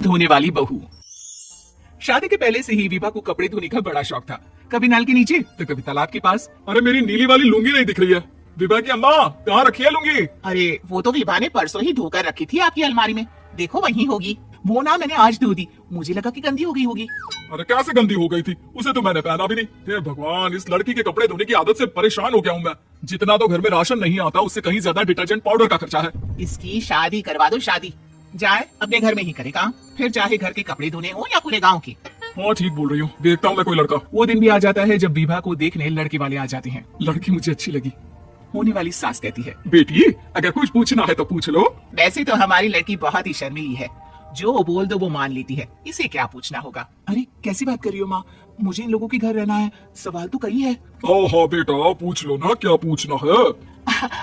धोने वाली बहू। शादी के पहले से ही विभा को कपड़े धोने का बड़ा शौक था। कभी नल के नीचे तो कभी तालाब के पास। अरे मेरी नीली वाली लुंगी नहीं दिख रही है। विभा की अम्मा कहाँ रखी है लुंगी? अरे वो तो विभा ने परसों ही धोकर रखी थी आपकी अलमारी में, देखो वहीं होगी। वो ना मैंने आज धो दी, मुझे लगा कि गंदी हो गई होगी। अरे कैसे गंदी हो गई थी? उसे तो मैंने पहना भी नहीं। हे भगवान, इस लड़की के कपड़े धोने की आदत से परेशान हो गया हूँ मैं। जितना तो घर में राशन नहीं आता उससे कहीं ज्यादा डिटर्जेंट पाउडर का खर्चा है। इसकी शादी करवा दो, शादी जाए अपने घर में ही करे काम, फिर चाहे घर के कपड़े धोने हो या पूरे गाँव के। हाँ ठीक बोल रही हूँ, देखता हूँ मैं कोई लड़का। वो दिन भी आ जाता है जब विभा को देखने लड़के वाले आ जाते हैं। लड़की मुझे अच्छी लगी। होने वाली सास कहती है, बेटी अगर कुछ पूछना है तो पूछ लो। वैसे तो हमारी लड़की बहुत ही शर्मीली है, जो बोल दो वो मान लेती है, इसे क्या पूछना होगा। अरे कैसी बात कर रही हो माँ, मुझे इन लोगों के घर रहना है, सवाल तो कई है। हाँ बेटा पूछ लो ना, क्या पूछना है।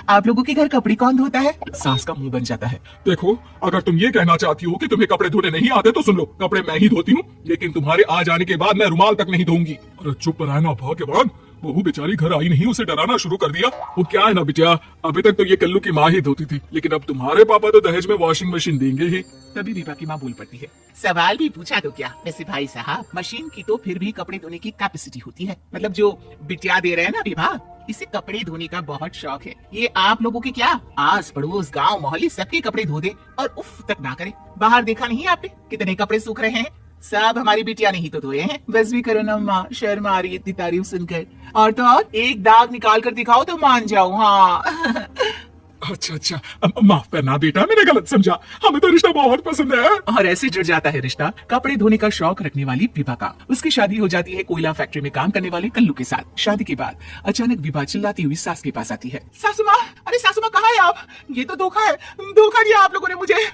आप लोगों के घर कपड़े कौन धोता है? सास का मुंह बन जाता है। देखो अगर तुम ये कहना चाहती हो कि तुम्हें कपड़े धोने नहीं आते तो सुन लो, कपड़े मैं ही धोती हूँ, लेकिन तुम्हारे आ जाने के बाद मैं रुमाल तक नहीं धोऊंगी। अरे चुप रहना भाग्यवान, बहू बेचारी घर आई नहीं, उसे डराना शुरू कर दिया। वो क्या है ना बिटिया, अभी तक तो ये कल्लू की माँ ही धोती थी, लेकिन अब तुम्हारे पापा तो दहेज में वॉशिंग मशीन देंगे ही। तभी विभा की माँ बोल पड़ती है, सवाल भी पूछा तो क्या। वैसे भाई साहब, मशीन की तो फिर भी कपड़े धोने की कैपेसिटी होती है, मतलब जो बिटिया दे रहे हैं ना विभा, इसे कपड़े धोने का बहुत शौक है। ये आप लोगों के क्या आस पड़ोस गांव मोहल्ले सबके कपड़े धो दे और उफ तक ना करे। बाहर देखा नहीं आपने कितने कपड़े सूख रहे हैं? सब हमारी बिटिया नहीं तो धोए हैं। बस भी करो ना माँ, शर्म आ रही है इतनी तारीफ सुनकर। और तो और एक दाग निकाल कर दिखाओ तो मान जाओ। हाँ अच्छा माफ करना बेटा, मैंने गलत समझा, हमें तो रिश्ता बहुत पसंद है। और ऐसे जुड़ जाता है रिश्ता कपड़े धोने का शौक रखने वाली विभा का। उसकी शादी हो जाती है कोयला फैक्ट्री में काम करने वाले कल्लू के साथ। शादी के बाद अचानक विभा चिल्लाती हुई सास के पास आती है, सासू माँ, अरे सासू माँ कहाँ है आप? ये तो धोखा है, धोखा दिया आप लोगों ने मुझे।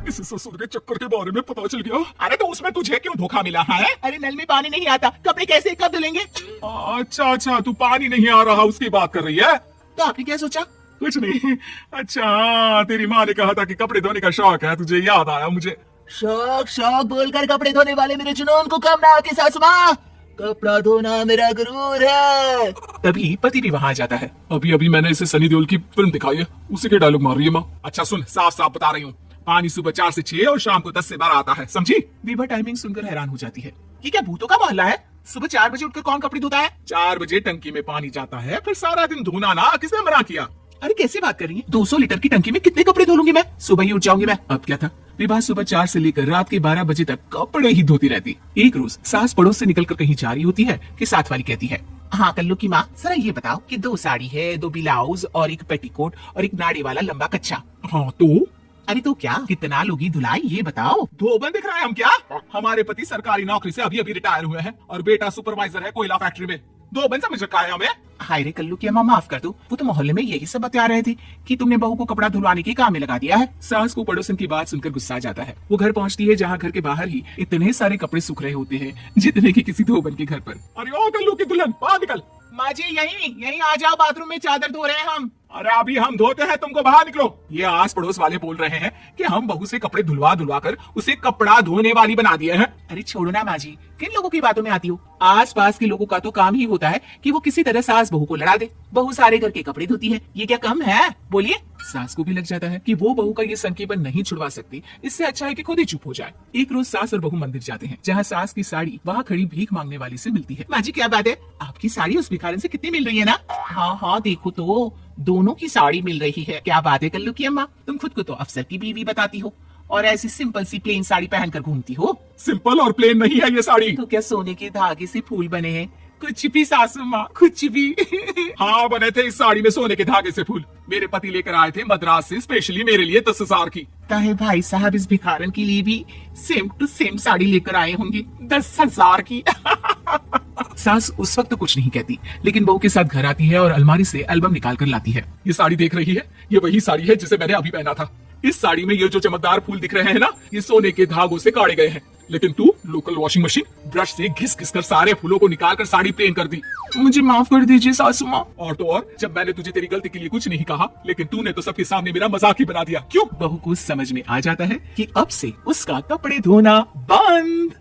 इस ससुर के चक्कर के बारे में पता चल गया। अरे तो उसमें तुझे क्यों धोखा मिला है? अरे नल में पानी नहीं आता, कपड़े कैसे कब धुलेंगे? अच्छा तू पानी नहीं आ रहा उसकी बात कर रही है? तो आपने क्या सोचा? कुछ नहीं। अच्छा तेरी माँ ने कहा था कि कपड़े धोने का शौक है, तुझे याद आया मुझे। शौक शौक बोलकर कपड़े धोने वाले मेरे जुनून को कम ना आके सासू माँ, कपड़ा धोना मेरा गुरूर है। तभी पति भी वहाँ आ जाता है। अभी मैंने इसे सनी देओल की फिल्म दिखाई है, उसी के डायलॉग मार रही है माँ। अच्छा सुन, साफ बता रही हूँ, पानी सुबह 4 से 6 और शाम को 10 से 12 आता है, समझी? विभा टाइमिंग सुनकर हैरान हो जाती है। ये क्या भूतों का मोहल्ला है? सुबह 4 बजे उठकर कौन कपड़े धोता है? 4 बजे टंकी में पानी जाता है, फिर सारा दिन धोना ना, किसने मना किया? अरे कैसे बात कर रही है? 200 लीटर की टंकी में कितने कपड़े धो लूंगी मैं? सुबह ही उठ जाऊंगी मैं। अब क्या था, विभा सुबह 4 से लेकर रात के 12 बजे तक कपड़े ही धोती रहती। एक रोज सास पड़ोस से निकलकर कहीं जा रही होती है कि साथ वाली कहती है, हाँ कल्लू की माँ, जरा ये बताओ कि 2 साड़ी है, 2 ब्लाउज और एक पेटीकोट और एक नाड़ी वाला लंबा कच्चा। हाँ तो? अरे तो क्या, कितना लोगी धुलाई ये बताओ। धोबन दिख रहा है हम क्या? हमारे पति सरकारी नौकरी से अभी रिटायर हुए हैं और बेटा सुपरवाइजर है कोयला फैक्ट्री में। धोबन समझ रखा है हमें? हाय रे कल्लू की अम्मा, माफ कर दो, वो तो मोहल्ले में यही सब बता रहे थे कि तुमने बहू को कपड़ा धुलवाने के काम में लगा दिया है। सास को पड़ोसन की बात सुनकर गुस्सा आ जाता है। वो घर पहुंचती है जहाँ घर के बाहर ही इतने सारे कपड़े सूख रहे होते हैं जितने की किसी धोबन के घर पर। अरे ओ कल्लू की दुल्हन बाहर निकल। माँ जी यही आ जाओ, बाथरूम में चादर धो रहे हैं हम। अरे अभी हम धोते हैं, तुमको बाहर निकलो। ये आस पड़ोस वाले बोल रहे हैं कि हम बहू से कपड़े धुलवा कर उसे कपड़ा धोने वाली बना दिए हैं। अरे छोड़ो ना माँ जी, किन लोगों की बातों में आती हो? आस पास के लोगों का तो काम ही होता है कि वो किसी तरह सास बहू को लड़ा दे। बहू सारे घर के कपड़े धोती है, ये क्या कम है? बोलिए। सास को भी लग जाता है कि वो बहू का ये संकीपन नहीं छुड़वा सकती, इससे अच्छा है कि खुद ही चुप हो जाए। एक रोज सास और बहू मंदिर जाते हैं जहाँ सास की साड़ी वहाँ खड़ी भीख मांगने वाली से मिलती है। माँ जी क्या बात है, आपकी साड़ी उस भिखारन से कितनी मिल रही है ना? हाँ देखो तो दोनों की साड़ी मिल रही है। क्या बात है कल्लू की अम्मा, तुम खुद को तो अफसर की बीवी बताती हो और ऐसी सिंपल सी प्लेन साड़ी पहनकर घूमती हो। सिंपल और प्लेन नहीं है ये साड़ी। तो क्या सोने के धागे से फूल बने हैं? कुछ भी सासू माँ, कुछ भी। हाँ बने थे इस साड़ी में सोने के धागे से फूल। मेरे पति लेकर आए थे मद्रास से स्पेशली मेरे लिए 10,000 की। ताहे भाई साहब इस भिखारन के लिए भी सेम टू सेम साड़ी लेकर आए होंगे 10,000 की। सास उस वक्त तो कुछ नहीं कहती, लेकिन बहू के साथ घर आती है और अलमारी से एल्बम निकाल कर लाती है। ये साड़ी देख रही है, ये वही साड़ी है जिसे मैंने अभी पहना था। इस साड़ी में ये जो चमकदार फूल दिख रहे हैं ना, ये सोने के धागों से काटे गए हैं, लेकिन तू लोकल वॉशिंग मशीन ब्रश से घिस घिस कर सारे फूलों को निकाल कर साड़ी प्लेन कर दी। मुझे माफ कर दीजिए सासू माँ। और तो और, जब मैंने तुझे तेरी गलती के लिए कुछ नहीं कहा, लेकिन तूने तो सबके सामने मेरा मजाक ही बना दिया। क्यों? बहू को समझ में आ जाता है कि अब से उसका कपड़े धोना बंद।